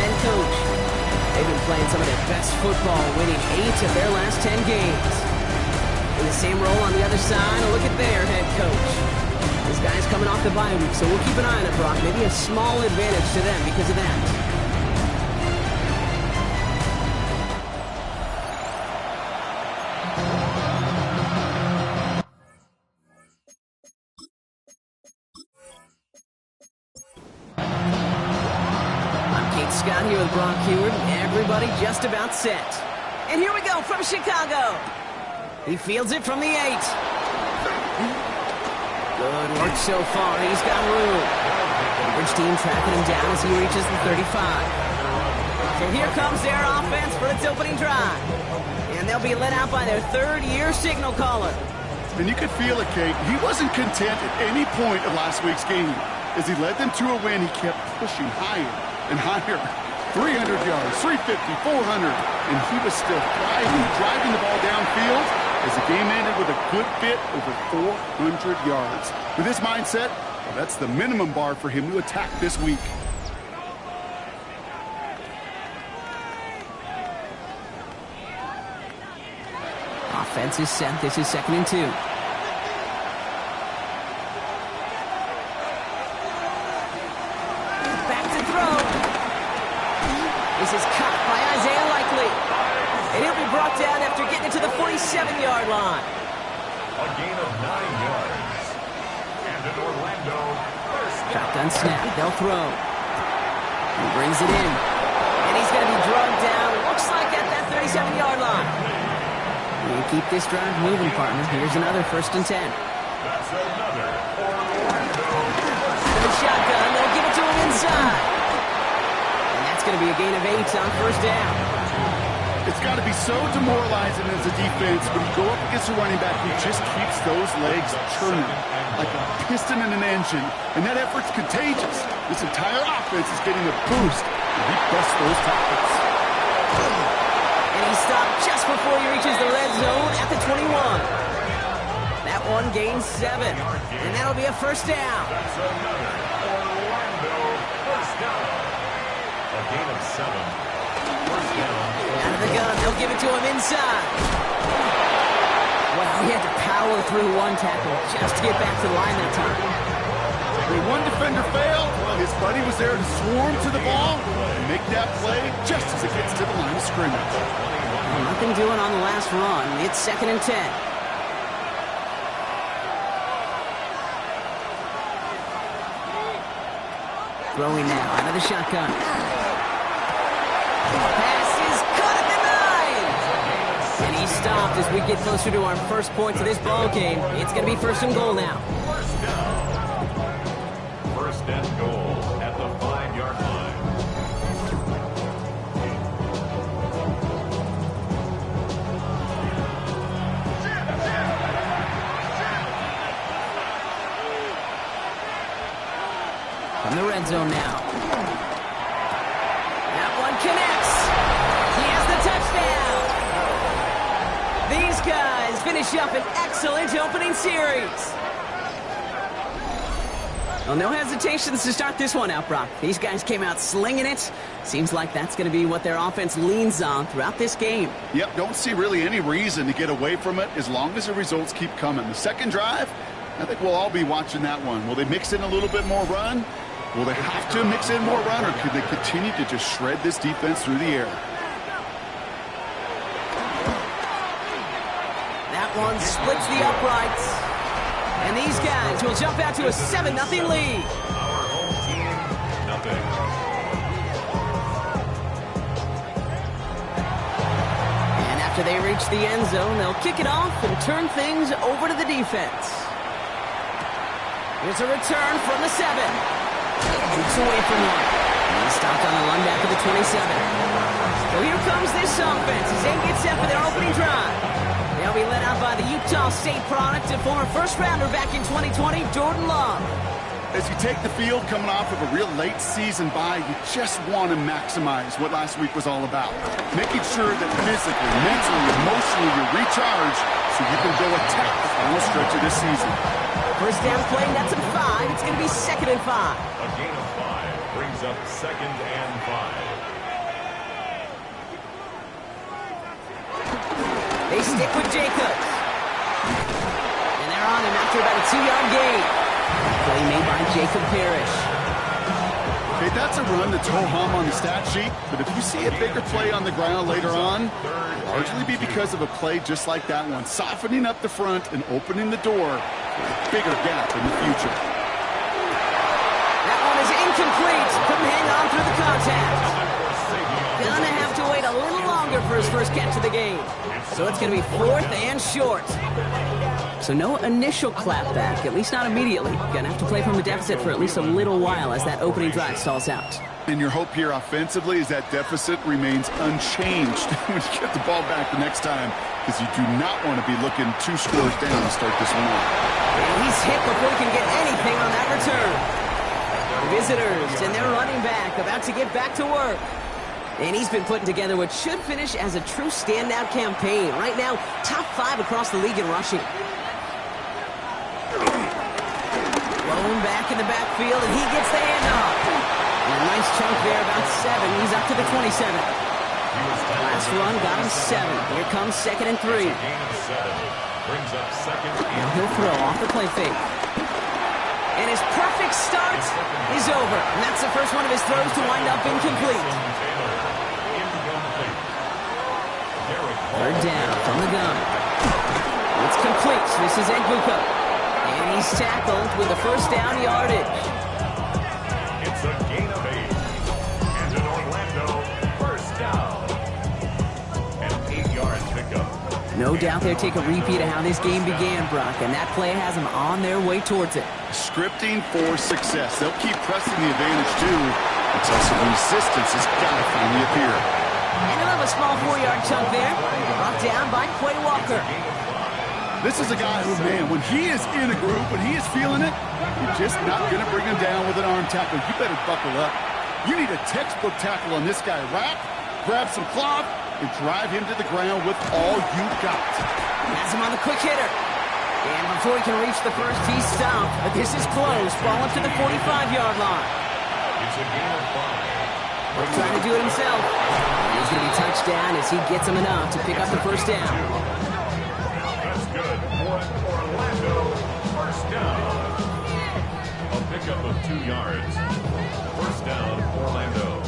head coach. They've been playing some of their best football, winning 8 of their last 10 games. In the same role on the other side, a look at their head coach. This guy's coming off the bye week, so we'll keep an eye on it, Brock. Maybe a small advantage to them because of that. Scott here with Brock Heward. Everybody just about set. And here we go from Chicago. He fields it from the 8. Good work so far. He's got room. Bridge team tracking him down as he reaches the 35. So here comes their offense for its opening drive. And they'll be led out by their third-year signal caller. And you could feel it, Kate. He wasn't content at any point of last week's game. As he led them to a win, he kept pushing higher and higher. 300 yards, 350, 400, and he was still thriving, driving the ball downfield as the game ended with a good fit over 400 yards. With his mindset, well, that's the minimum bar for him to attack this week. Offense is set. This is 2nd and 2. This is caught by Isaiah Likely. And he'll be brought down after getting it to the 47-yard line. A gain of 9 yards. And in Orlando, shotgun snap. They'll throw. He brings it in. And he's going to be drugged down. Looks like at that 37-yard line. You keep this drive moving, partner. Here's another 1st and 10. That's another Orlando. Out of the shotgun. They'll give it to him inside. Going to be a gain of 8 on 1st down. It's got to be so demoralizing as a defense when you go up against a running back who just keeps those legs churning like a piston in an engine, and that effort's contagious. This entire offense is getting a boost, and he busts those tackles. And he stopped just before he reaches the red zone at the 21. That one gains 7, and that'll be a 1st down. That's another Orlando 1st down. A gain of 7. 1st down. Out of the gun, they'll give it to him inside. Well, he had to power through one tackle just to get back to the line that time. When one defender failed, his buddy was there to swarm to the ball and make that play just as it gets to the line of scrimmage. Well, nothing doing on the last run. It's 2nd and 10. Throwing now out of the shotgun. Pass is caught at the 9. And he stopped as we get closer to our first points of this ball game. It's going to be 1st and goal now. 1st down. 1st and goal at the 5-yard line. From the red zone now. That one connects. He has the touchdown. These guys finish up an excellent opening series. Well, no hesitations to start this one out, Brock. These guys came out slinging it. Seems like that's going to be what their offense leans on throughout this game. Yep, don't see really any reason to get away from it as long as the results keep coming. The second drive, I think we'll all be watching that one. Will they mix in a little bit more run? Will they have to mix in more run, or could they continue to just shred this defense through the air? That one splits the uprights. And these guys will jump out to a 7-0 lead. Our home team, nothing. And after they reach the end zone, they'll kick it off and turn things over to the defense. Here's a return from the 7. Boots away from one. And he stopped on the run back of the 27. So here comes this offense as they get set for their opening drive. They'll be led out by the Utah State product and former first-rounder back in 2020, Jordan Love. As you take the field coming off of a real late season bye, you just want to maximize what last week was all about. Making sure that physically, mentally, emotionally you're recharged so you can go attack the final stretch of this season. First down play, that's a 5. It's going to be 2nd and 5. A gain of 5 brings up 2nd and 5. They stick with Jacobs. And they're on him after about a 2-yard gain. Play made by Jacob Parrish. Okay, that's a run that's ho-hum on the stat sheet, but if you see a bigger play on the ground later on, it'll largely be because of a play just like that one, softening up the front and opening the door for a bigger gap in the future. That one is incomplete. Couldn't hang on through the contact. Gonna have to wait a little longer for his first catch of the game. So it's gonna be 4th and short. So no initial clapback, at least not immediately. Gonna have to play from a deficit for at least a little while as that opening drive stalls out. And your hope here offensively is that deficit remains unchanged when you get the ball back the next time, because you do not want to be looking 2 scores down to start this one off. And he's hit before he can get anything on that return. Visitors and their running back about to get back to work. And he's been putting together what should finish as a true standout campaign. Right now, top 5 across the league in rushing. Thrown back in the backfield, and he gets the handoff. And a nice chunk there, about 7. He's up to the 27. Last run got him 7. Here comes 2nd and 3. Now he'll throw off the play fake. And his perfect start is over. And that's the first one of his throws to wind up incomplete. 3rd down from the gun. It's complete. This is Egbuka. And he's tackled with the first down yardage. It's a gain of 8. And an Orlando first down. An 8-yard pickup. No doubt they'll take a repeat of how this game began, Brock, and that play has them on their way towards it. Scripting for success. They'll keep pressing the advantage, too, until some resistance has got to finally appear. And he'll have a small 4-yard chunk there. Brought down by Quay Walker. This is a guy who, man, when he is in a group, when he is feeling it, you're just not going to bring him down with an arm tackle. You better buckle up. You need a textbook tackle on this guy. Wrap, grab some cloth, and drive him to the ground with all you got. Has him on the quick hitter. And before he can reach the first, he's stopped. But this is close. Ball up to the 45-yard line. It's a gain of 5. He's trying to do it himself. He's going to be touchdown as he gets him enough to pick up the first down. That's good for Orlando. First down. A pickup of 2 yards. First down, Orlando.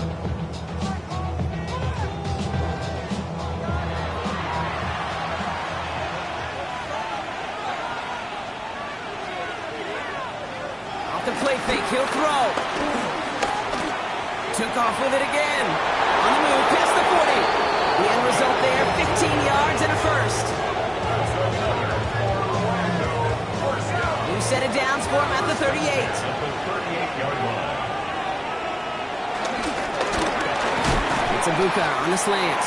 Off the play fake, he'll throw. Took off with it again. On the move, past the 40. The end result there, 15 yards and a first. New set of downs for him at the 38. At the 38-yard line. It's Egbuka on the slant.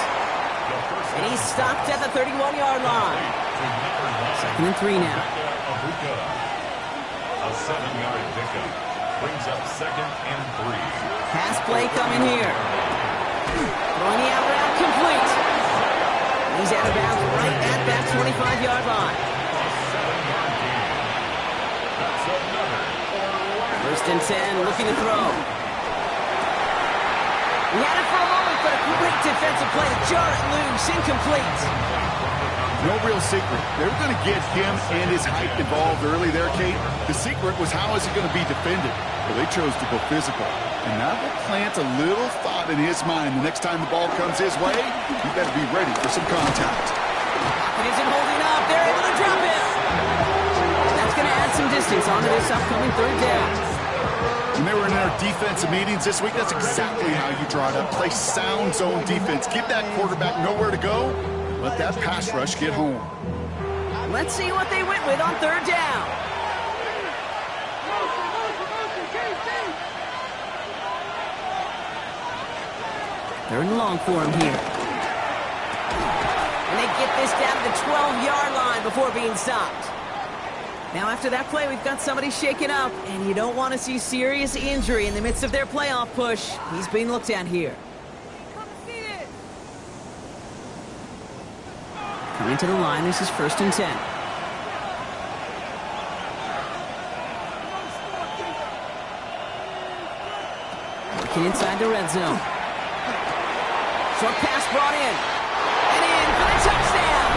And he's stopped at the 31-yard line. 2nd and 3 now. Egbuka. A 7-yard pickup. Brings up 2nd and 3. Pass play coming here. Throwing the out route complete. He's out of bounds right at that 25-yard line. 7-yard gain. That's another Orlando. 1st and 10, looking to throw. He had it for a moment, but a great defensive play to jar it loose, incomplete. No real secret. They were going to get him and his height involved early there, Kate. The secret was how is he going to be defended? Well, they chose to go physical. And that will plant a little thought in his mind. The next time the ball comes his way, he better be ready for some contact. It isn't holding up. They're able to drop it. That's going to add some distance onto this upcoming 3rd down. When they were in our defensive meetings this week, that's exactly how you draw it up. Play sound zone defense. Give that quarterback nowhere to go. Let that pass rush get home. Let's see what they went with on 3rd down. Third and long for him here. And they get this down to the 12-yard line before being stopped. Now after that play, we've got somebody shaken up, and you don't want to see serious injury in the midst of their playoff push. He's being looked at here. Coming to the line, this is 1st and 10. Working inside the red zone. Short pass brought in. And in for the touchdown.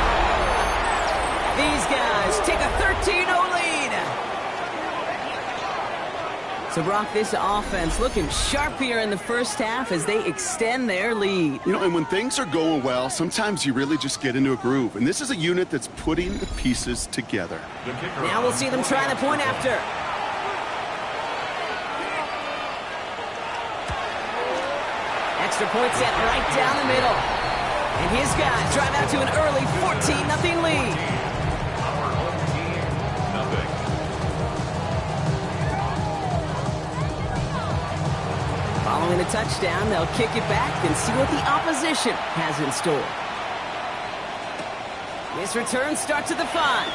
Chicago's take a 13-0 lead. So, Brock, this offense looking sharp here in the first half as they extend their lead. You know, and when things are going well, sometimes you really just get into a groove. And this is a unit that's putting the pieces together. Now we'll see them try the point after. Extra point set right down the middle. And his guys drive out to an early 14-0 lead. Our home team, nothing. Following a touchdown, they'll kick it back and see what the opposition has in store. This return starts at the 5.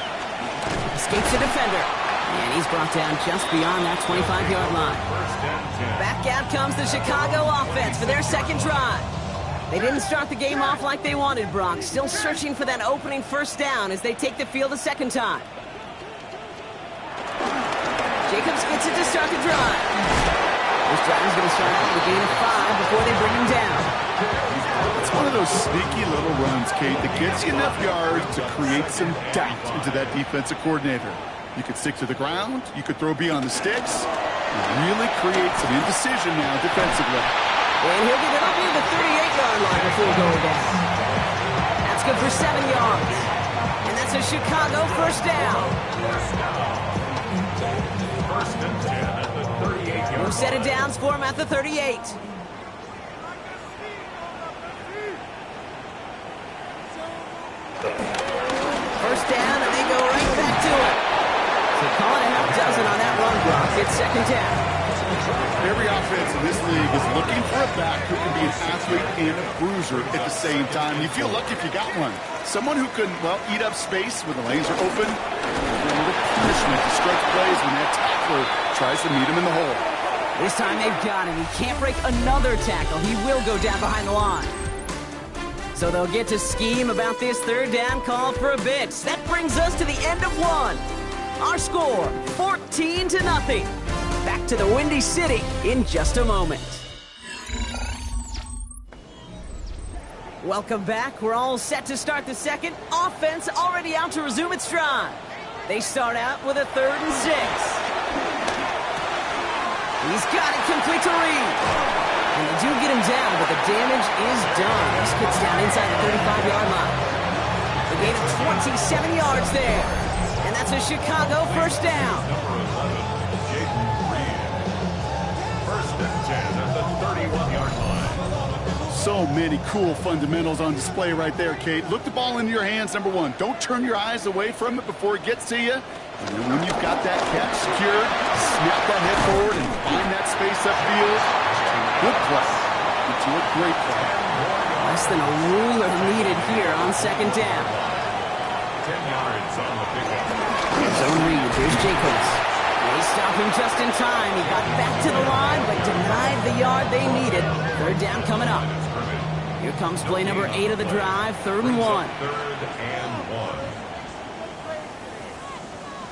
Escapes the defender. And he's brought down just beyond that 25-yard line. Back out comes the Chicago offense for their second drive. They didn't start the game off like they wanted, Brock. Still searching for that opening first down as they take the field a second time. Jacobs gets it to start the drive. This drive is going to start out with a gain of 5 before they bring him down. It's one of those sneaky little runs, Kate, that gets you enough yards to create some doubt into that defensive coordinator. You could stick to the ground, you could throw beyond the sticks, and really create some indecision now defensively. And he'll get it up near the 38-yard line before going down. That's good for 7 yards. And that's a Chicago first down. First and 10 at the 38-yard We'll set it downs for him at the 38. First down, and they go right back to it. So call it a half dozen on that run block. It's second down. Every offense in this league is looking for a back who can be an athlete and a bruiser at the same time. You feel lucky if you got one. Someone who can, well, eat up space when the lanes are open. A little punishment to stretch plays when that tackler tries to meet him in the hole. This time they've got him. He can't break another tackle. He will go down behind the line. So they'll get to scheme about this third down call for a bit. That brings us to the end of one. Our score, 14-0. Back to the Windy City in just a moment. Welcome back. We're all set to start the second. Offense already out to resume its drive. They start out with a 3rd and 6. He's got it complete to Reed. And they do get him down, but the damage is done. He spits down inside the 35-yard line. The gain of 27 yards there. And that's a Chicago first down. First and 10 at the 31-yard line. So many cool fundamentals on display right there, Kate. Look the ball into your hands, number one. Don't turn your eyes away from it before it gets to you. And then when you've got that catch secured, snap that head forward and find that space upfield. Good play. Into a great play. Less than a ruler needed here on second down. 10 yards on the pickup. Zone read. Here's Jacobs. They stop him just in time. He got back to the line, but denied the yard they needed. Third down coming up. Here comes play number 8 of the drive, 3rd and 1. 3rd and 1.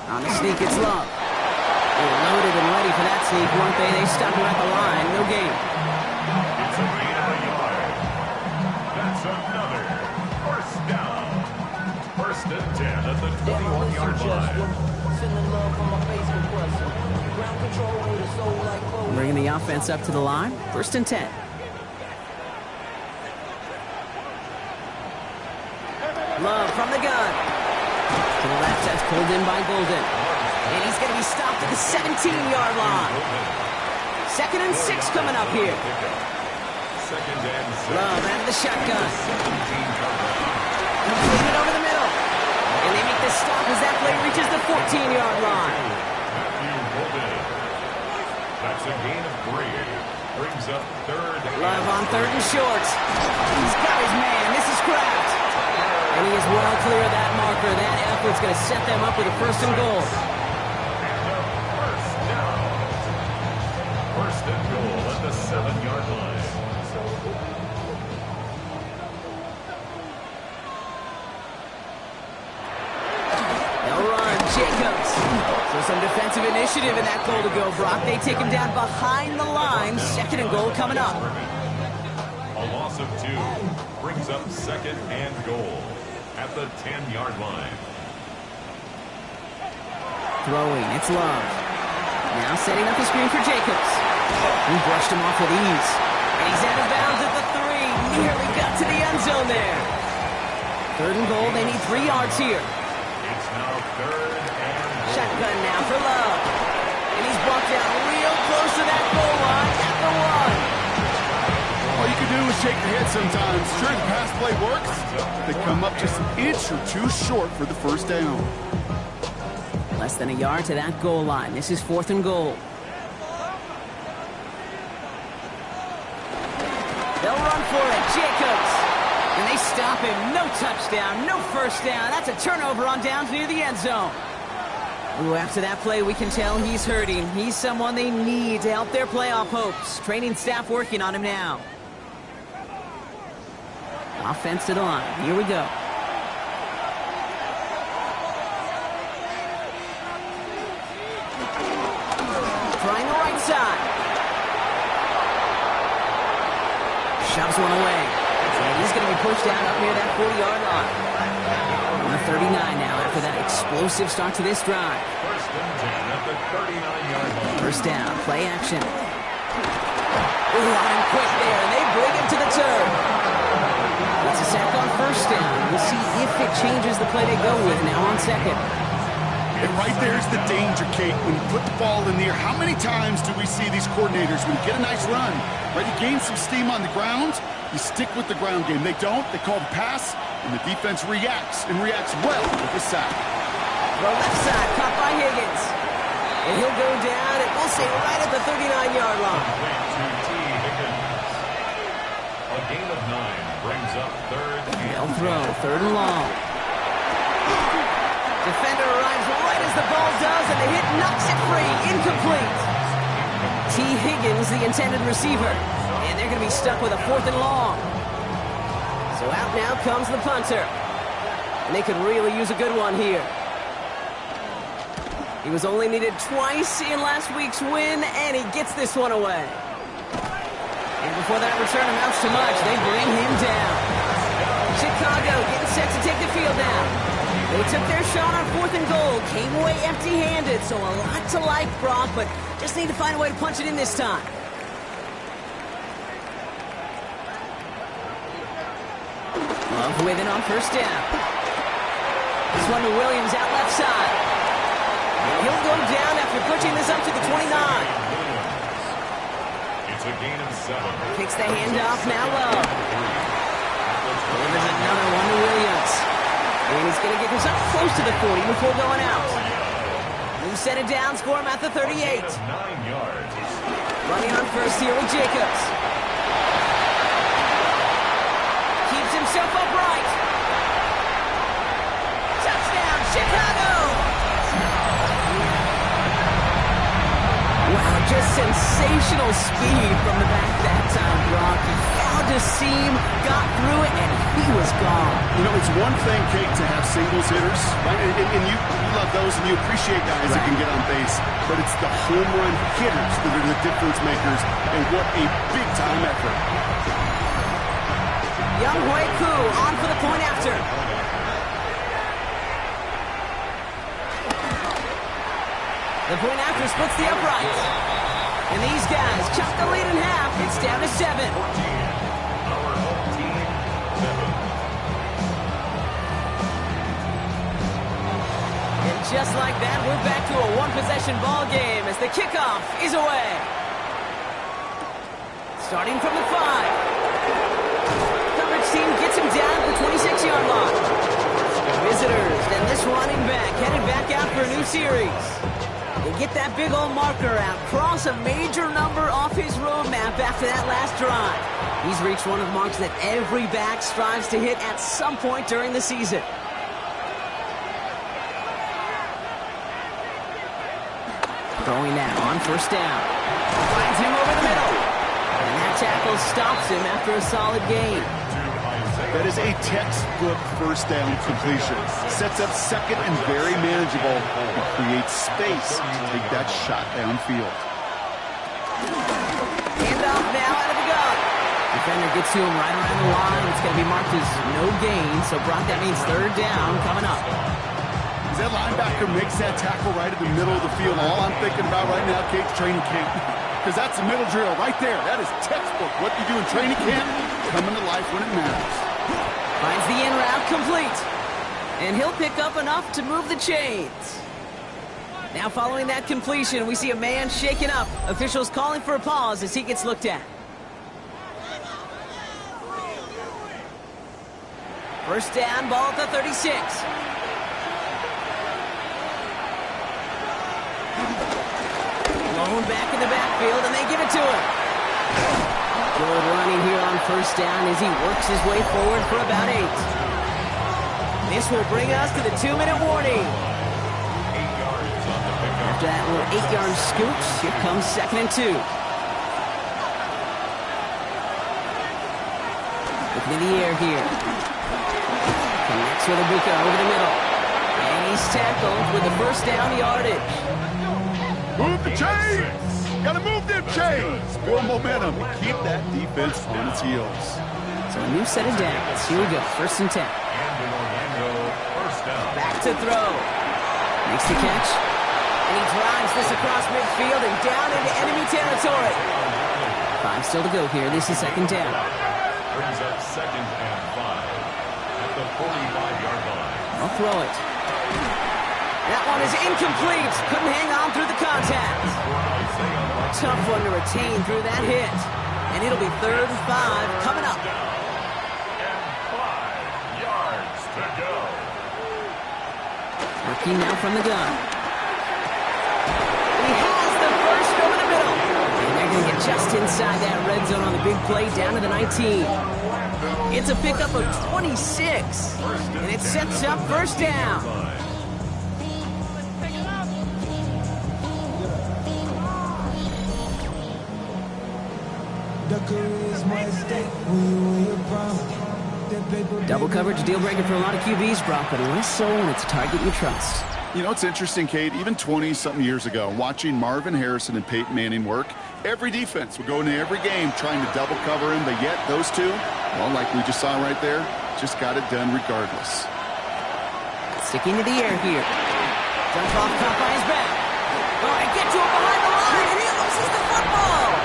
On the sneak, it's Love. They were loaded and ready for that sneak, weren't they? They stuck him at the line. No gain. It's a gain of a yard. That's another first down. First and 10 at the 21-yard line. Bringing the offense up to the line. 1st and 10. Love from the gun. To the left, that's pulled in by Golden. And he's going to be stopped at the 17-yard line. 2nd and 6 coming up here. Second and 6. Love out of the shotgun. Completed over the middle. And they make the stop as that play reaches the 14-yard line. That's a gain of 3. Brings up 3rd. Love on 3rd and short. He's got his man. This is Kraft. And he is well clear of that marker. That effort's going to set them up with a 1st and goal. First down. 1st and goal at the 7-yard line. They'll run. Jacobs. So some defensive initiative in that goal to go, Brock. They take him down behind the line. 2nd and goal coming up. A loss of 2 brings up 2nd and goal at the 10-yard line. Throwing, it's Love. Now setting up the screen for Jacobs. He brushed him off with ease. And he's out of bounds at the 3. Nearly got to the end zone there. 3rd and goal, they need 3 yards here. It's now 3rd and goal. Shotgun now for Love. And he's brought down real close to that goal line at the 1. All you can do is shake your head sometimes. Sure, the pass play works. They come up just an inch or 2 short for the first down. Less than a yard to that goal line. This is 4th and goal. They'll run for it. Jacobs. And they stop him. No touchdown. No first down. That's a turnover on downs near the end zone. Ooh, after that play, we can tell he's hurting. He's someone they need to help their playoff hopes. Training staff working on him now. Offense to the line. Here we go. Trying the right side. Shoves one away. And he's going to be pushed down up near that 40-yard line. On the 39 now after that explosive start to this drive. 1st and 10 at the 39-yard line. First down, play action. Ooh, on him quick there, and they bring him to the turf. It's a sack on first down. We'll see if it changes the play they go with now on 2nd. And right there's the danger, Kate. When you put the ball in the air, how many times do we see these coordinators, when you get a nice run, ready to gain some steam on the ground, you stick with the ground game. They don't. They call the pass, and the defense reacts, and reacts well with the sack. The left side, caught by Higgins. And he'll go down, and we'll say right at the 39-yard line. A gain of 9 brings up 3rd and They'll throw, 3rd and long. Defender arrives right as the ball does, and the hit knocks it free. Incomplete. T. Higgins, the intended receiver. And they're going to be stuck with a 4th and long. So out now comes the punter. And they could really use a good one here. He was only needed twice in last week's win, and he gets this one away. And before that return amounts to much, they bring him down. Chicago getting set to take the field now. They took their shot on 4th and goal, came away empty-handed, so a lot to like, Brock, but just need to find a way to punch it in this time. Love with it on first down. This one to Williams out left side. He'll go down after pushing this up to the 29. It's a gain of 7. Kicks the handoff, now Love. Delivers another one to Williams. And he's going to get this up close to the 40 before going out. We'll set it down, score him at the 38. 9 yards. Running on first here with Jacobs. Keeps himself upright. Touchdown, Chicago! Wow, just sensational speed from the back that time, Brock. He found a seam, got through it, and he was gone. You know, it's one thing, Kate, to have singles hitters, right? And you love those, and you appreciate guys that can get on base. But it's the home run hitters that are the difference makers, and what a big-time effort. Young Hui Koo on for the point after. The point after splits the upright. And these guys chop the lead in half. It's down to 7. Our home team, 7. And just like that, we're back to a one-possession ball game as the kickoff is away. Starting from the 5. Coverage team gets him down at the 26-yard line. Visitors, then this running back headed back out for a new series. They get that big old marker out, cross a major number off his roadmap after that last drive. He's reached one of the marks that every back strives to hit at some point during the season. Throwing now on first down. Finds him over the middle. And that tackle stops him after a solid gain. That is a textbook first down completion. Sets up second and very manageable and creates space to take that shot downfield. Handoff now out of the gun. Defender gets to him right around the line. It's going to be marked as no gain. So, Brock, that means 3rd down coming up. He's that linebacker makes that tackle right in the middle of the field, all I'm thinking about right now, Kate's training camp. Because that's the middle drill right there. That is textbook. What you do in training camp, coming to life when it matters. Finds the in route complete. And he'll pick up enough to move the chains. Now following that completion, we see a man shaken up. Officials calling for a pause as he gets looked at. First down, ball at the 36. Blown back in the backfield, and they give it to him. Good running here on first down as he works his way forward for about 8. This will bring us to the 2-minute warning. After that little 8-yard scoot, here comes 2nd and 2. Looking in the air here. Connects with Ibuka over the middle. And he's tackled with the first down yardage. Move the chains! Gotta move them chains! Build momentum. Keep that defense on its heels. So a new set of downs. Here we go. 1st and 10. Back to throw. Makes the catch. And he drives this across midfield and down into enemy territory. 5 still to go here. This is 2nd down. Brings up 2nd and 5 at the 45-yard line. I'll throw it. That one is incomplete. Couldn't hang on through the contact. Tough one to retain through that hit. And it'll be 3rd and 5 coming up. And 5 yards to go. Working now from the gun. He has the first over the middle. And they're going to get just inside that red zone on the big play down to the 19. It's a pickup of 26. And it sets up first down. Double coverage, deal breaker for a lot of QBs, Brock, but less so when it's a target you trust. You know, it's interesting, Kate, even 20-something years ago, watching Marvin Harrison and Peyton Manning work, every defense would go into every game trying to double cover him, but yet those two, well, like we just saw right there, just got it done regardless. Sticking to the air here. Jump off, caught by his back. Oh, and get to him behind the line, and he loses the football.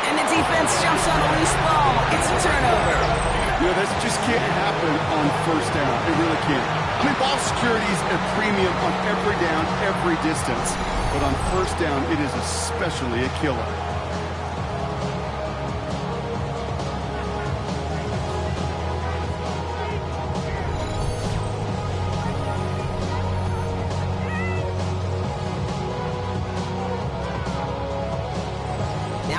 And the defense jumps on a loose ball. It's a turnover. You know, this just can't happen on first down. It really can't. I mean, ball security is a premium on every down, every distance. But on first down, it is especially a killer.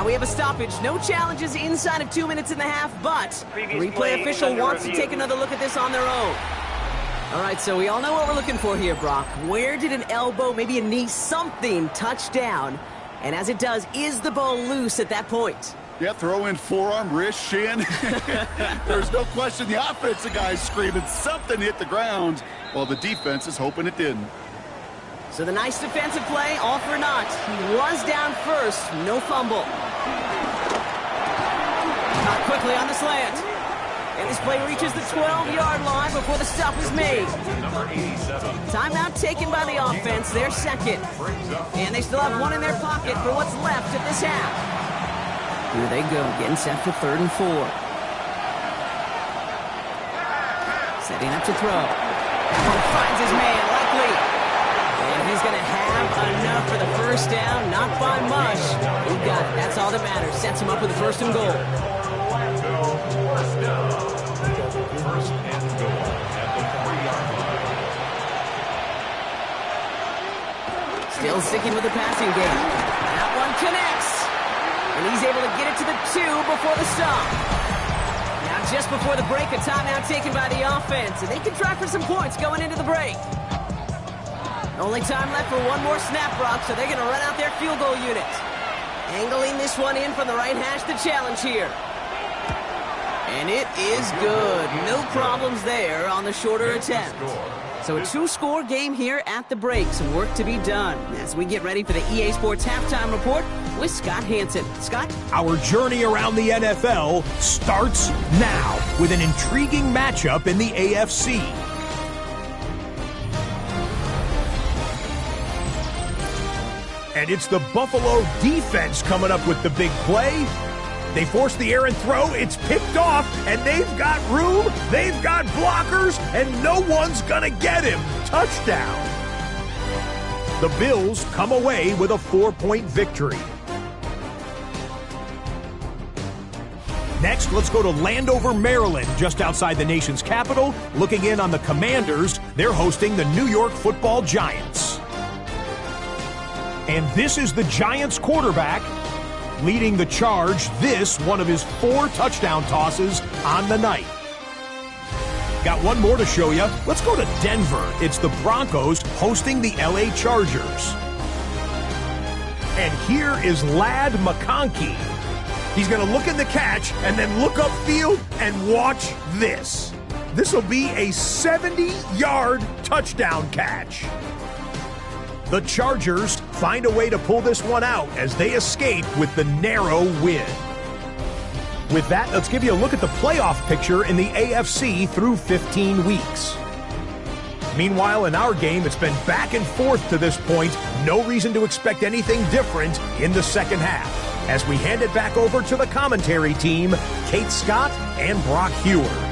We have a stoppage. No challenges inside of 2 minutes and a half, but the replay official wants to take another look at this on their own. All right, so we all know what we're looking for here, Brock. Where did an elbow, maybe a knee, something touch down? And as it does, is the ball loose at that point? Yeah, throw in forearm, wrist, shin. There's no question the offensive guy's screaming something hit the ground, while the defense is hoping it didn't. So the nice defensive play, all for naught. He was down first, no fumble. Caught quickly on the slant. And this play reaches the 12-yard line before the stop is made. Timeout taken by the offense, their 2nd. And they still have one in their pocket for what's left of this half. Here they go, getting set for 3rd and 4. Setting up to throw. Finds his man, likely. And he's going to have enough for the first down, not by much. He got it. That's all that matters. Sets him up with the 1st and goal. First down. 1st and goal at the 3-yard line. Still sticking with the passing game. That one connects. And he's able to get it to the 2 before the stop. Now just before the break, a timeout taken by the offense. And they can try for some points going into the break. Only time left for one more snap, Brock, so they're going to run out their field goal unit. Angling this one in from the right hash, the challenge here. And it is good. No problems there on the shorter attempt. So a 2-score game here at the break. Some work to be done as we get ready for the EA Sports Halftime Report with Scott Hansen. Scott? Our journey around the NFL starts now with an intriguing matchup in the AFC. And it's the Buffalo defense coming up with the big play. They force the errant throw, it's picked off, and they've got room, they've got blockers, and no one's gonna get him. Touchdown. The Bills come away with a 4-point victory. Next, let's go to Landover, Maryland, just outside the nation's capital. Looking in on the Commanders, they're hosting the New York Football Giants. And this is the Giants quarterback leading the charge, this one of his 4 touchdown tosses on the night. Got one more to show you. Let's go to Denver. It's the Broncos hosting the LA Chargers. And here is Ladd McConkey. He's going to look at the catch and then look upfield and watch this. This will be a 70-yard touchdown catch. The Chargers find a way to pull this one out as they escape with the narrow win. With that, let's give you a look at the playoff picture in the AFC through 15 weeks. Meanwhile, in our game, it's been back and forth to this point. No reason to expect anything different in the second half. As we hand it back over to the commentary team, Kate Scott and Brock Hewer.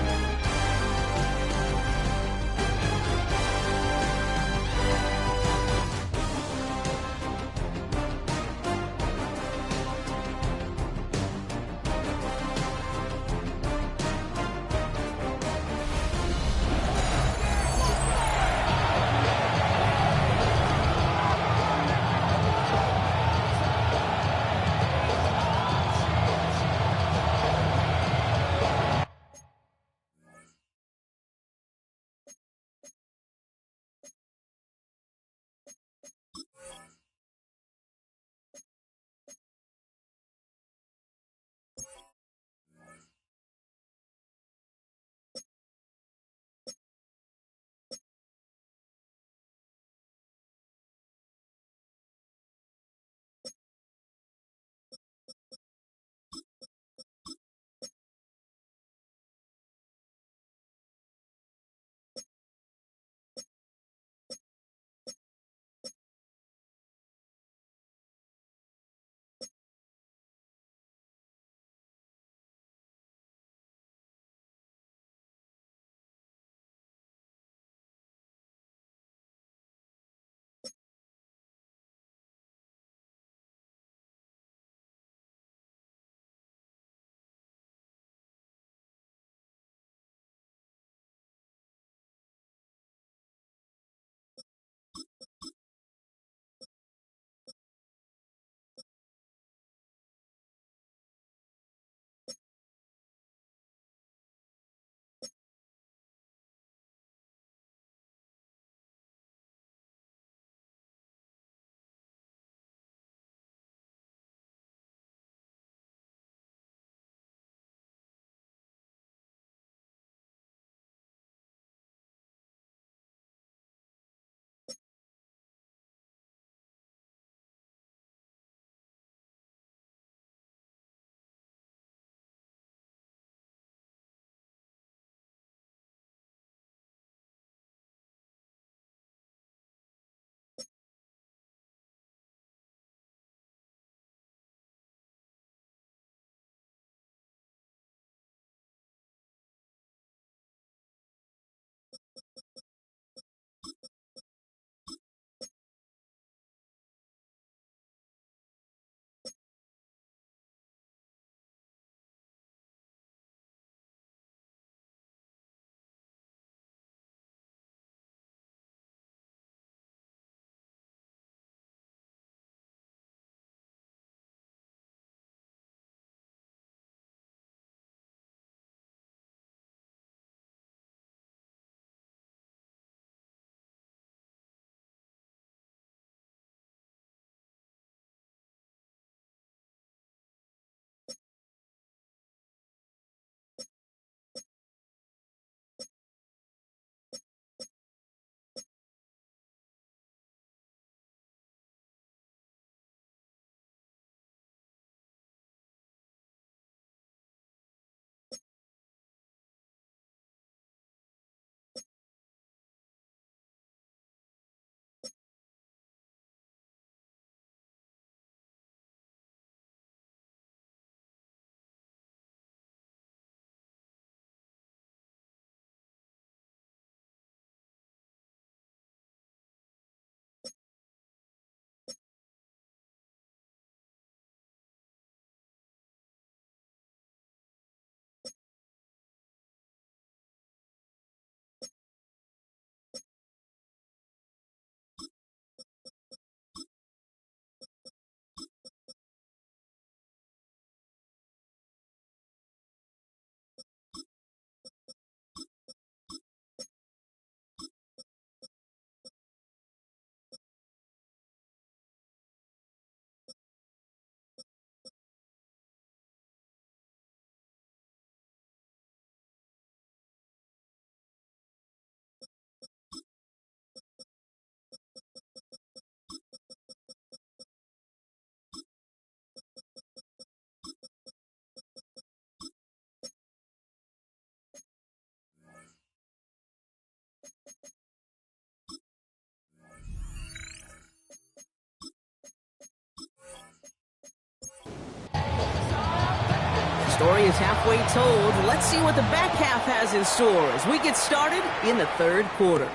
Story is halfway told. Let's see what the back half has in store as we get started in the third quarter.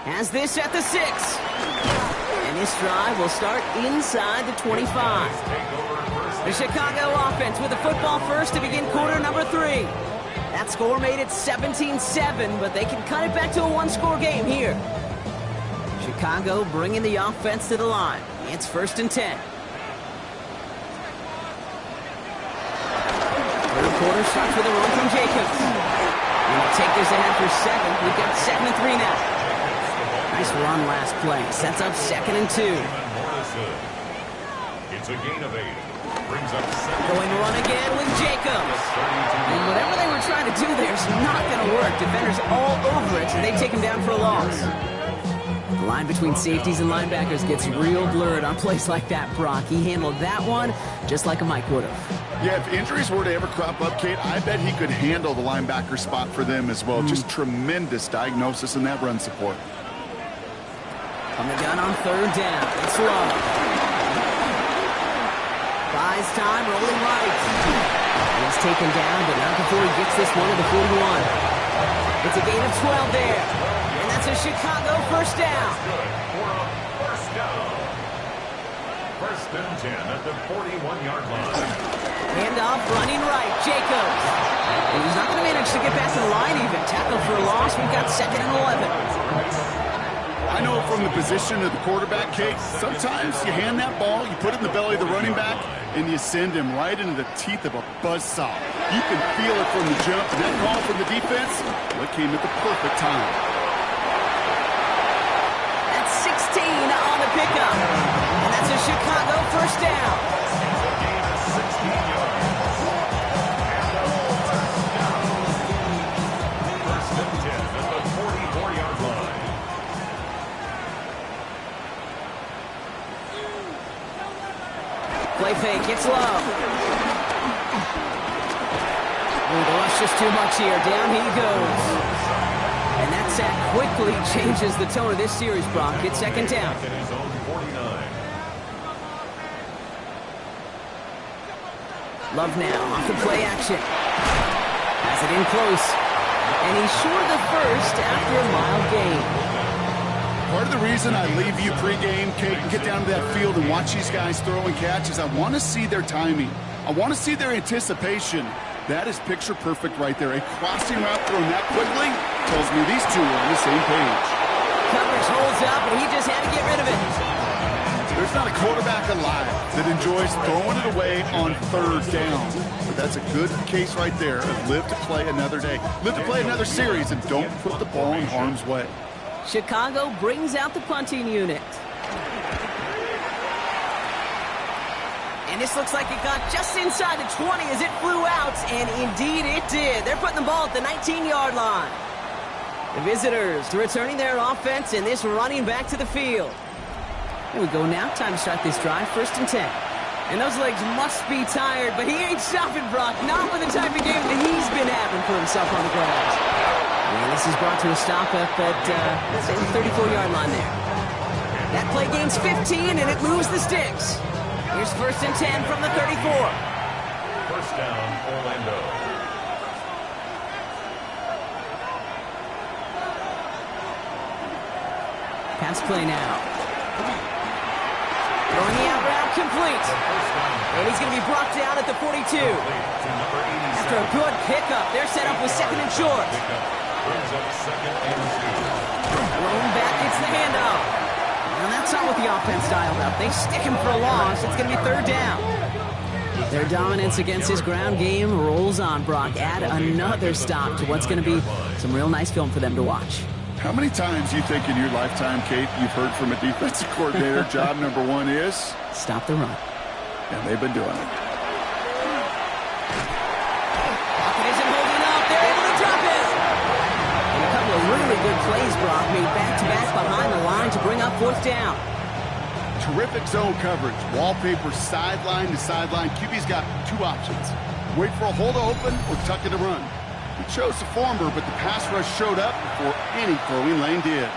Has this at the 6. And this drive will start inside the 25. The Chicago offense with the football first to begin quarter number 3. That score made it 17-7, but they can cut it back to a one-score game here. Chicago bringing the offense to the line. It's 1st and 10. Third quarter starts with a run from Jacobs. We'll take this ahead for 7. We've got 2nd and 3 now. Nice run last play. Sets up 2nd and 2. It's a gain of 8. Brings up 7. Going to run again with Jacobs. And whatever they were trying to do there is not going to work. Defenders all over it, and they take him down for a loss. The line between safeties and linebackers gets real blurred on plays like that, Brock. He handled that one just like a Mike would have. Yeah, if injuries were to ever crop up, Kate, I bet he could handle the linebacker spot for them as well. Just tremendous diagnosis in that run support. From the gun on 3rd down. It's low. Buys time, rolling right. He's taken down, but not before he gets this one to the 41. It's a gain of 12 there. And that's a Chicago first down. First down. 1st and 10 at the 41-yard line. Handoff running right. Jacobs. And he's not going to manage to get past the line even. Tackle for a loss. We've got 2nd and 11. I know from the position of the quarterback, Kate, sometimes you hand that ball, you put it in the belly of the running back, and you send him right into the teeth of a buzzsaw. You can feel it from the jump, and that call from the defense, well, it came at the perfect time. That's 16 on the pickup. And that's a Chicago first down. Gain of 16 yards. First and 10 at the 44-yard line. Play fake, it's low. Ooh, the rush just too much here. Down he goes. And that sack quickly changes the tone of this series, Brock. It's 2nd down. At his own 49. Love now, off the play action. Has it in close. And he's short of the first after a mild gain. Part of the reason I leave you pregame, Kate, and get down to that field and watch these guys throw and catch is I want to see their timing. I want to see their anticipation. That is picture perfect right there. A crossing route thrown that quickly tells me these two are on the same page. Coverage holds up, and he just had to get rid of it. There's not a quarterback alive that enjoys throwing it away on 3rd down. But that's a good case right there of live to play another day. Live to play another series, and don't put the ball in harm's way. Chicago brings out the punting unit. And this looks like it got just inside the 20 as it flew out, and indeed it did. They're putting the ball at the 19-yard line. The visitors returning their offense, and this running back to the field. Here we go now. Time to start this drive. 1st and 10. And those legs must be tired, but he ain't stopping, Brock. Not with the type of game that he's been having for himself on the ground. And this is brought to a stop up at the 34-yard line there. That play gains 15, and it moves the sticks. Here's 1st and 10 from the 34. First down, Orlando. Pass play now. Throwing the out route complete. And he's going to be brought down at the 42. After a good pickup, they're set up with 2nd and short. Brings up 2nd and 2. Thrown back, it's the handoff. And that's not what the offense dialed up. They stick him for a loss. It's going to be 3rd down. Their dominance against this ground game rolls on, Brock. Add another stop to what's going to be some real nice film for them to watch. How many times do you think in your lifetime, Kate, you've heard from a defensive coordinator, job number 1 is? Stop the run. And they've been doing it. Pocket isn't holding up. They're able to drop it. And a couple of really good plays, Brock, made back-to-back behind the line to bring up 4th down. Terrific zone coverage. Wallpaper sideline to sideline. QB's got 2 options. Wait for a hole to open or tuck it to run. He chose the former, but the pass rush showed up before any throwing lane did.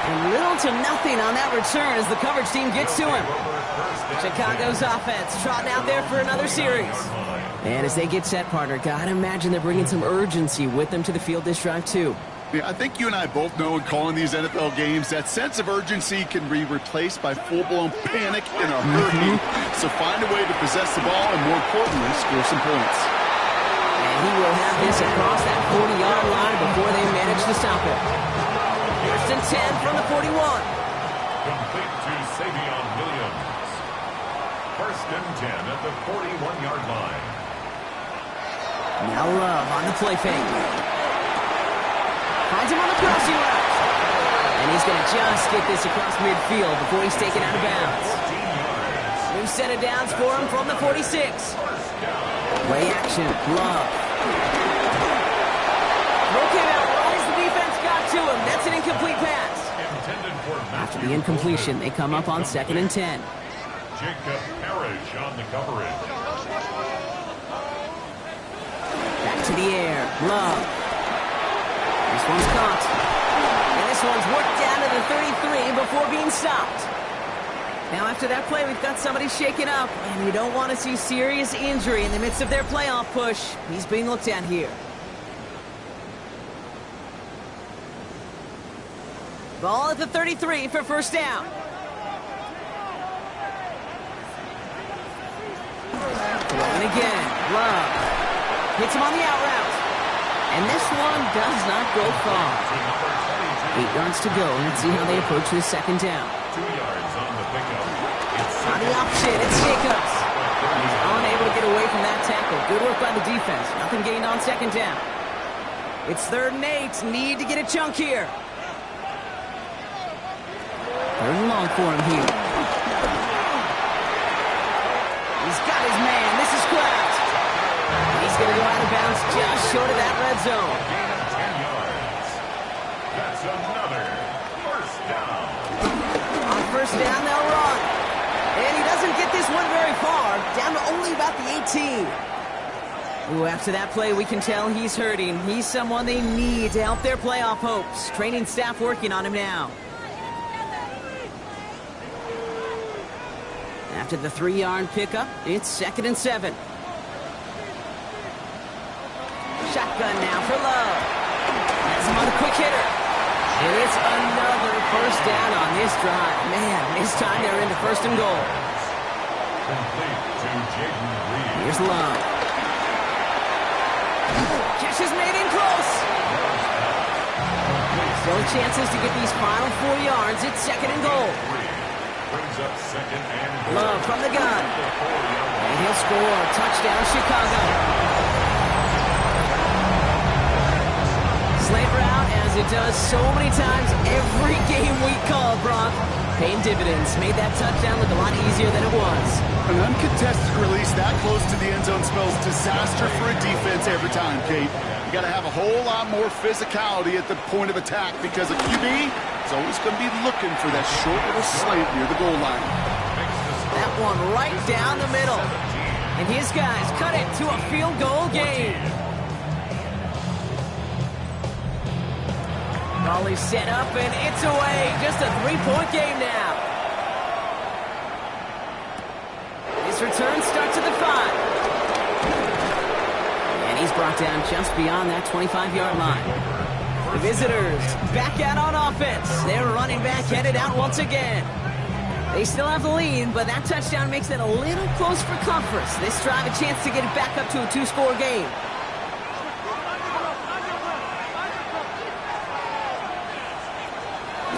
And to nothing on that return as the coverage team gets to him. Chicago's offense trotting out there for another series. And as they get set, partner, gotta imagine they're bringing some urgency with them to the field this drive, too. Yeah, I think you and I both know in calling these NFL games that sense of urgency can be replaced by full-blown panic in a hurry. So find a way to possess the ball and, more importantly, score some points. And he will have this across that 40-yard line before they manage to stop it. First and 10 from the 41. Complete to Savion Williams. First and 10 at the 41-yard line. Now Love on the play fake. Finds him on the crossing route. And he's going to just get this across midfield before he's taken out of bounds. New set of downs for him from the 46. Play action, Love. Throw came out right as the defense got to him. That's an incomplete pass. After the incompletion, they come up on 2nd and 10. Jacob Parrish on the coverage. Back to the air, Love. This one's caught. And this one's worked down to the 33 before being stopped. Now after that play, we've got somebody shaken up, and you don't want to see serious injury in the midst of their playoff push. He's being looked at here. Ball at the 33 for first down. And again, Love hits him on the out route. And this one does not go far. 8 yards to go. Let's see how they approach this second down. 2 yards on the pickup. On the option, it's Jacobs. He's unable to get away from that tackle. Good work by the defense. Nothing gained on second down. It's 3rd and 8. Need to get a chunk here. 3rd and long for him here. He's got his man. This is Kraft. He's going to go out of bounds just short of that red zone. 10 yards. That's another first down. On first down, they'll run. And he doesn't get this one very far. Down to only about the 18. Ooh, after that play, we can tell he's hurting. He's someone they need to help their playoff hopes. Training staff working on him now. After the 3-yard pickup, it's 2nd and 7. Shotgun now for Love. Has him on a quick hitter. And it's another first down on this drive. Man, this time they're into 1st and goal. Complete to Jaden Reed. Here's Love. Catch is made in close. Still chances to get these final 4 yards. It's 2nd and goal. Brings up 2nd and goal. Love from the gun. And he'll score. Touchdown, Chicago. Slater out as it does so many times every game we call, Brock. Paying dividends. Made that touchdown look a lot easier than it was. An uncontested release that close to the end zone spells disaster for a defense every time, Kate. You got to have a whole lot more physicality at the point of attack because a QB is always going to be looking for that short little slant near the goal line. That one right down the middle. And his guys cut it to a field goal game. Volley set up and it's away. Just a 3-point game now. This return starts at the 5. And he's brought down just beyond that 25-yard line. The visitors back out on offense. Their running back headed out once again. They still have the lead, but that touchdown makes it a little close for comfort. This drive a chance to get it back up to a 2-score game.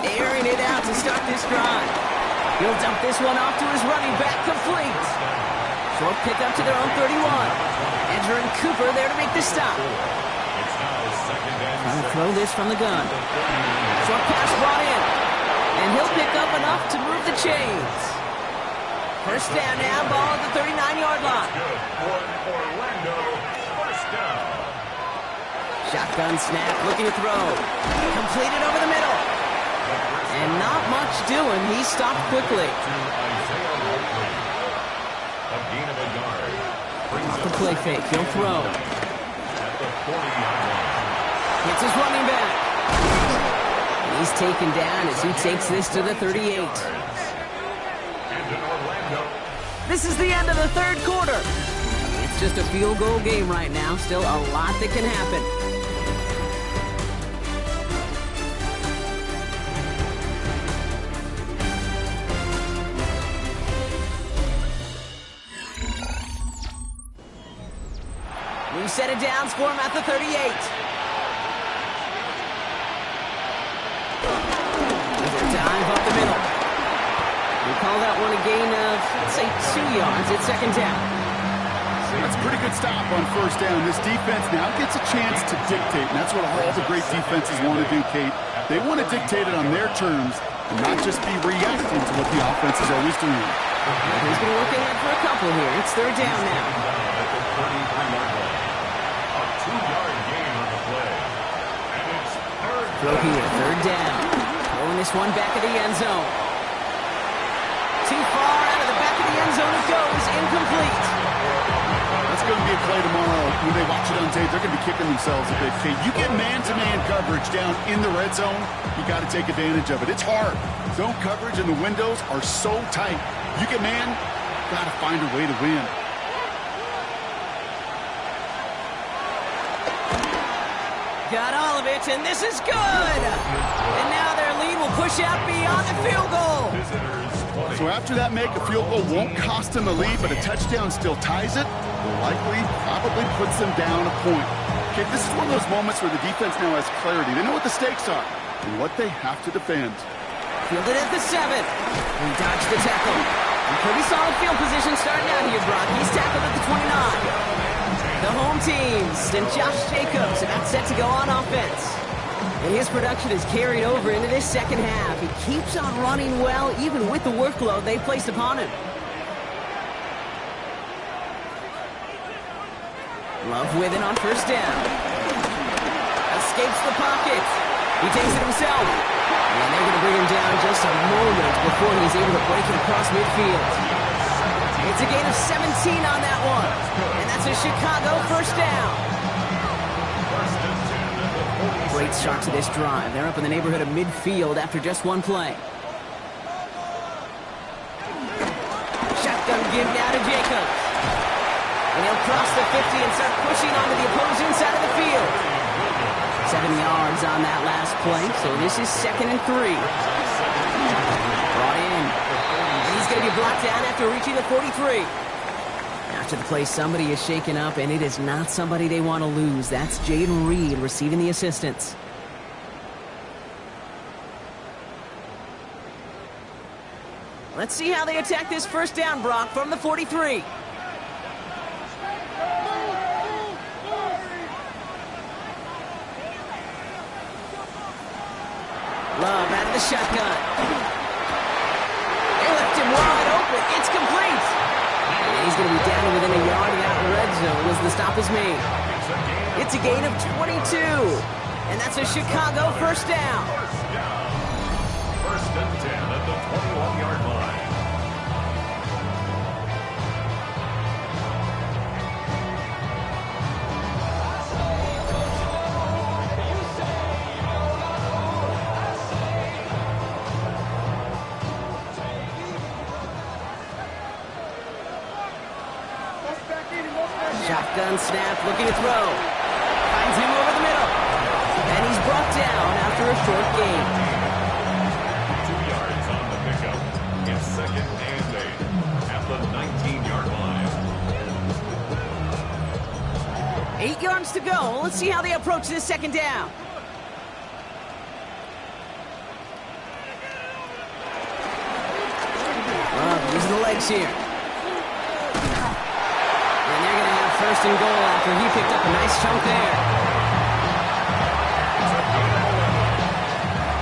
Airing it out to start this drive. He'll dump this one off to his running back, complete. Short pickup to their own 31. Edger and Cooper there to make the stop. Trying to throw this from the gun. Short pass brought in. And he'll pick up enough to move the chains. First down now, ball at the 39-yard line. Orlando, first down. Shotgun snap, looking to throw. Completed over the middle. And not much doing. He stopped quickly. Off the play fake, he'll throw. Hits his running back. He He's taken down as he takes this to the 38. This is the end of the third quarter. It's just a field goal game right now. Still a lot that can happen. We set it down, score him at the 38. Dive up the middle. We call that one a gain of, let's say, 2 yards. It's second down. That's a pretty good stop on first down. This defense now gets a chance to dictate, and that's what all the great defenses want to do, Kate. They want to dictate it on their terms and not just be reacting to what the offense is always doing. He's going to look ahead for a couple here. It's third down now. A 2-yard gain on the play. And it's Throw here, third down. Throwing this one back of the end zone. Too far out of the back of the end zone it goes. Incomplete. That's going to be a play tomorrow. When they watch it on tape, they're going to be kicking themselves a bit, Kate. You get man-to-man coverage down in the red zone, you got to take advantage of it. It's hard. Zone coverage and the windows are so tight. You get man, got to find a way to win. Got all of it, and this is good. And now their lead will push out beyond the field goal. So after that make, a field goal won't cost them the lead, but a touchdown still ties it. Likely, probably puts them down a point. Okay, this is one of those moments where the defense now has clarity. They know what the stakes are and what they have to defend. Fielded at the 7. We dodged the tackle. A pretty solid field position starting out here, Brock. He's tackled at the 29. The home teams and Josh Jacobs about set to go on offense. And his production is carried over into this second half. He keeps on running well, even with the workload they placed upon him. Love with it on first down. Escapes the pocket. He takes it himself. And they're going to bring him down just a moment before he's able to break it across midfield. It's a gain of 17 on that one. And that's a Chicago first down. Great start to this drive. They're up in the neighborhood of midfield after just one play. Shotgun give now to Jacobs. And he'll cross the 50 and start pushing onto the opposing side of the field. 7 yards on that last play, so this is 2nd and 3. Brought in. And he's going to be blocked down after reaching the 43. After the play, somebody is shaken up, and it is not somebody they want to lose. That's Jaden Reed receiving the assistance. Let's see how they attack this first down, Brock, from the 43. Love out of the shotgun. They left him wide open. It's complete. And he's going to be down within a yard of that red zone as the stop is made. It's a gain of 22. And that's a Chicago first down. First and 10 at the 21-yard line. Shotgun snap, looking to throw. Finds him over the middle. And he's brought down after a short gain. 2 yards on the pickup. It's 2nd and 8 at the 19-yard line. 8 yards to go. Let's see how they approach this second down. Using the legs here. First and goal after he picked up a nice chunk there.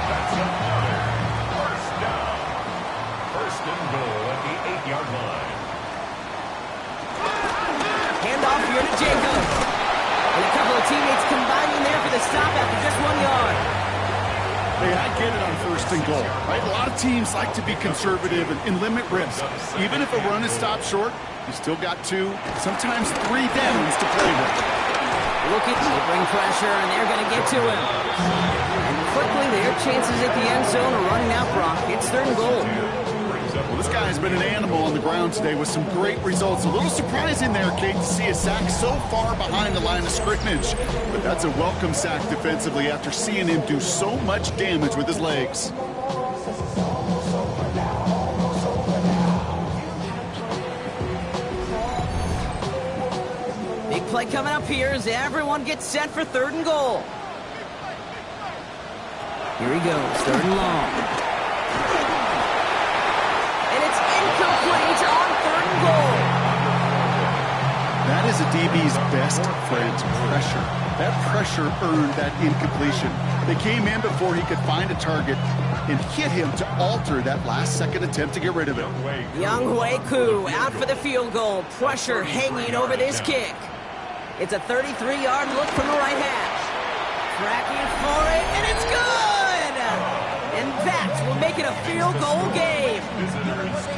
That's another first down. First and goal at the 8-yard line. Handoff here to Jacobs. And a couple of teammates combining there for the stop after just 1 yard. Hey, I get it on first and goal, right? A lot of teams like to be conservative and limit risk. Even if a run is stopped short, you still got 2, sometimes 3 downs to play with. Looking, they bring pressure, and they're going to get to him. And quickly, their chances at the end zone are running out, Brock. It's 3rd and goal. Well, this guy has been an animal on the ground today with some great results. A little surprising there, Kate, to see a sack so far behind the line of scrimmage. But that's a welcome sack defensively after seeing him do so much damage with his legs. Big play coming up here as everyone gets set for 3rd and goal. Here he goes, 3rd and long. Incomplete on 3rd and goal. That is a DB's best friend, pressure. That pressure earned that incompletion. They came in before he could find a target and hit him to alter that last-second attempt to get rid of it. Young Koo out for the field goal. Pressure hanging over this kick. It's a 33-yard look from the right hash. Tracking for it, and it's good! And that will make it a field goal game.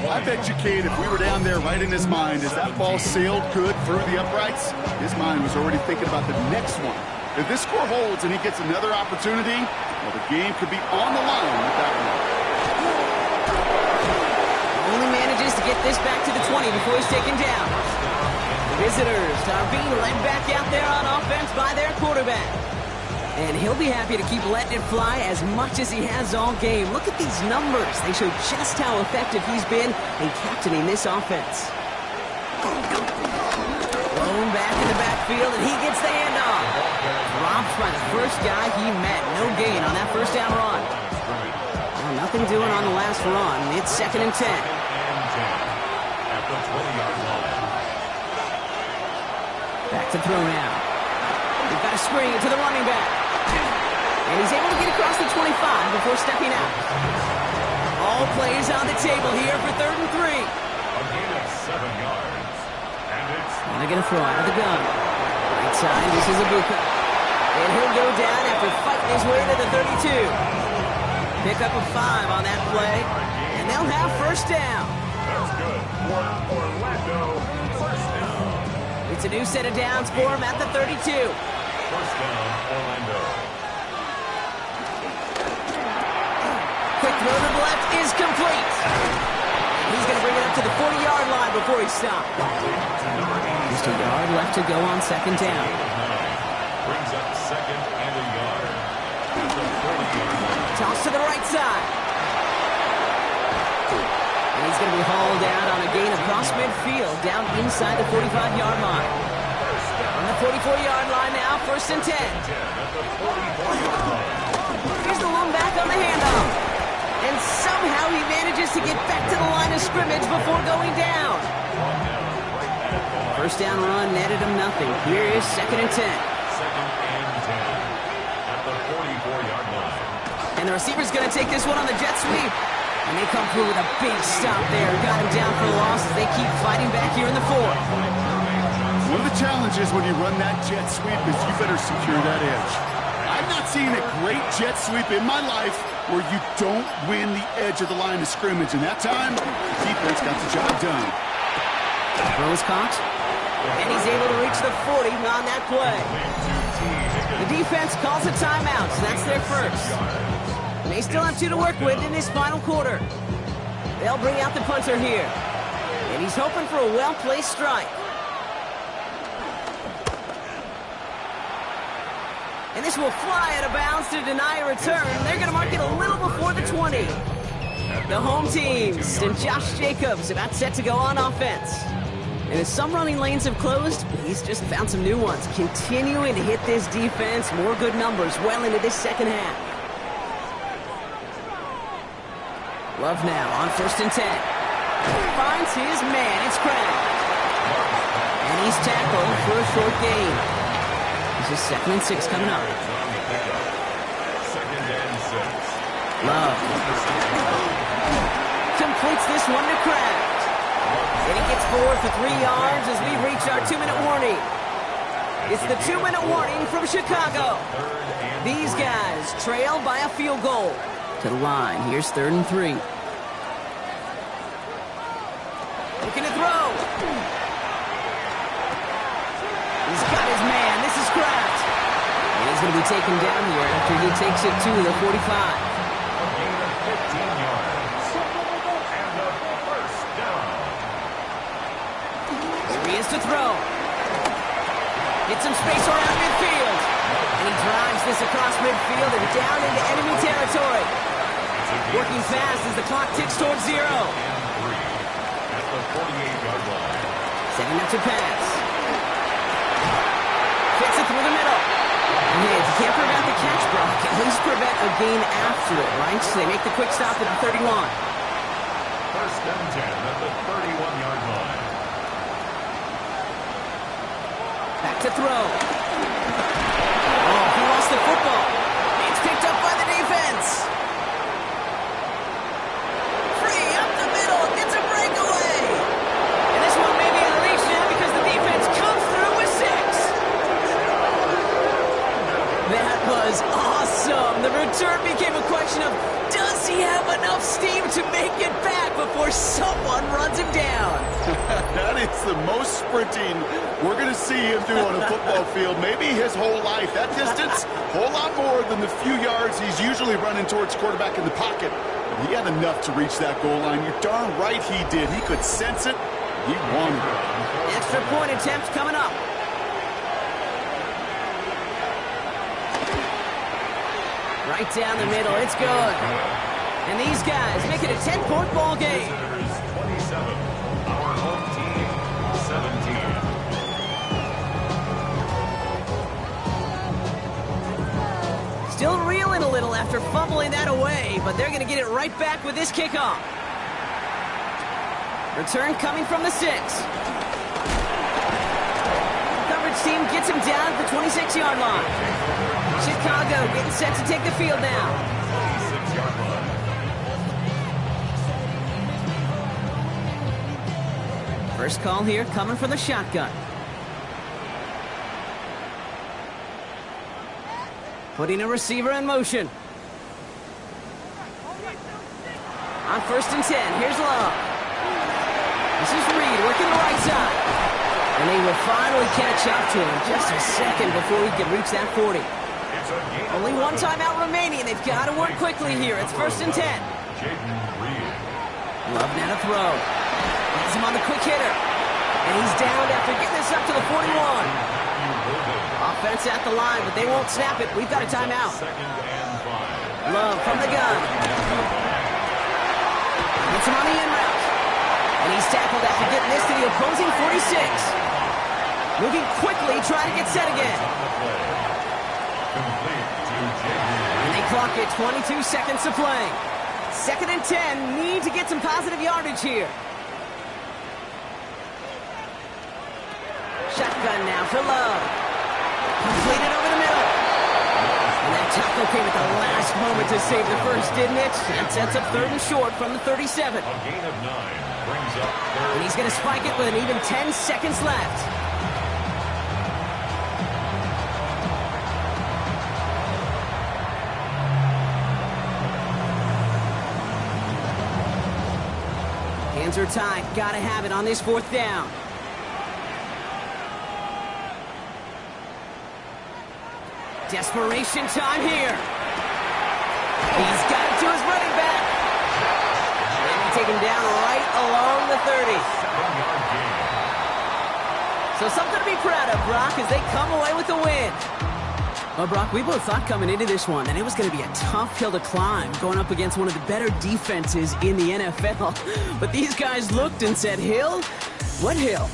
I bet you, Kate, if we were down there right in his mind, as that ball sailed good through the uprights, his mind was already thinking about the next one. If this score holds and he gets another opportunity, well, the game could be on the line with that one. Only manages to get this back to the 20 before he's taken down. The visitors are being led back out there on offense by their quarterback. And he'll be happy to keep letting it fly as much as he has all game. Look at these numbers. They show just how effective he's been in captaining this offense. Thrown back in the backfield, and he gets the handoff. Dropped by the first guy he met. No gain on that first down run. Well, nothing doing on the last run. It's 2nd and 10. Back to throw now. We've got a screen to the running back. And he's able to get across the 25 before stepping out. All plays on the table here for 3rd and 3. A gain of 7 yards. And it's... And they're going to throw out of the gun. Right side, this is Ibuka. And he'll go down after fighting his way to the 32. Pick up a 5 on that play. And they'll have 1st down. That's good for Orlando. 1st down. It's a new set of downs for him at the 32. 1st down, Orlando. Quick throw to the left is complete. He's going to bring it up to the 40-yard line before he stops. Just a yard left to go on 2nd down. Brings up 2nd and a yard. At the 40-yard line. Toss to the right side. And he's going to be hauled out on a gain across midfield down inside the 45-yard line. On the 44-yard line now, 1st and 10. Here's the lone back on the handoff. And somehow he manages to get back to the line of scrimmage before going down. 1st down run netted him nothing. Here is 2nd and 10. 2nd and 10 at the 44-yard line. And the receiver's going to take this one on the jet sweep. And they come through with a big stop there. Got him down for the loss as they keep fighting back here in the 4th. One of the challenges when you run that jet sweep is you better secure that edge. I've not seen a great jet sweep in my life where you don't win the edge of the line of scrimmage. And that time, the defense got the job done. Throw is caught. And he's able to reach the 40 on that play. The defense calls a timeout, so that's their 1st. And they still have 2 to work with in this final quarter. They'll bring out the punter here. And he's hoping for a well-placed strike. And this will fly out of bounds to deny a return. They're going to mark it a little before the 20. The home teams and Josh Jacobs about set to go on offense. And as some running lanes have closed, he's just found some new ones, continuing to hit this defense. More good numbers well into this 2nd half. Love now on 1st and 10. Finds his man. It's Craig. And he's tackled for a short gain. This is 2nd and 6 coming up. 2nd and 6. Love completes this one to Kraft. And he gets 4 for 3 yards as we reach our 2-minute warning. It's the 2-minute warning from Chicago. These guys trail by a field goal. To the line. Here's 3rd and 3. Looking to throw. He's got his man. This is Kraft. going to be taken down here after he takes it to the 45. A gain of 15 yards. And a first down. Here he is to throw. Get some space around midfield. And he drives this across midfield and down into enemy territory. Working fast as the clock ticks towards 0. At the 48-yard line. Setting up to pass. Fits it through the middle. And hey, if you can't prevent the catch, Brock, at least prevent a gain after it, right? So they make the quick stop at the 31. First and 10 at the 31-yard line. Back to throw. Oh, he lost the football. It's picked up by the defense. Free up the middle. It's a breakaway. And this one may be in reach now because the defense comes through with 6. That was awesome. The return became a question of, does he have enough steam to make it back before someone runs him down? That is the most sprinting we're going to see him do on a football field. Maybe his whole life. That distance, a whole lot more than the few yards he's usually running towards quarterback in the pocket. But he had enough to reach that goal line. You're darn right he did. He could sense it. He wanted it. Extra point attempt coming up. Right down the middle. It's good. And these guys make it a 10-point ball game. Visitors 27. Our home team 17. Still reeling a little after fumbling that away, but they're going to get it right back with this kickoff. Return coming from the 6. Coverage team gets him down at the 26-yard line. Chicago getting set to take the field now. 26-yard line. First call here coming from the shotgun. Putting a receiver in motion. On first and 10, here's Love. This is Reed working the right side. And they will finally catch up to him just a second before he can reach that 40. Only one timeout remaining. They've got to work quickly here. It's first and 10. Love now to throw. Has him on the quick hitter. And he's downed after getting this up to the 41. Offense at the line, but they won't snap it. We've got a timeout. Love from the gun. Gets him on the in route. And he's tackled after getting this to the opposing 46. Moving quickly, trying to get set again. And they clock it, 22 seconds to play. Second and 10, need to get some positive yardage here. Shotgun now for Love. Completed over the middle. And that tackle came at the last moment to save the first, didn't it? That sets up third and short from the 37. A gain of 9 brings up third. And he's going to spike it with an even 10 seconds left. Hands are tied. Gotta have it on this fourth down. Desperation time here. He's got it to his running back. And he take him down right along the 30. 7-yard gain. So something to be proud of, Brock, as they come away with the win. Well, Brock, we both thought coming into this one that it was going to be a tough hill to climb, going up against one of the better defenses in the NFL. But these guys looked and said, Hill? What hill?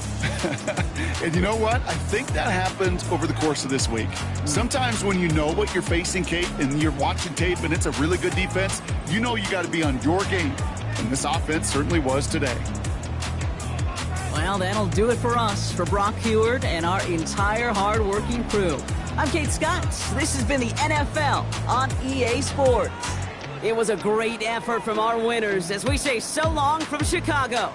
And you know what? I think that happened over the course of this week. Sometimes when you know what you're facing, Kate, and you're watching tape and it's a really good defense, you know you got to be on your game. And this offense certainly was today. Well, that'll do it for us, for Brock Heward and our entire hard-working crew. I'm Kate Scott. This has been the NFL on EA Sports. It was a great effort from our winners as we say so long from Chicago.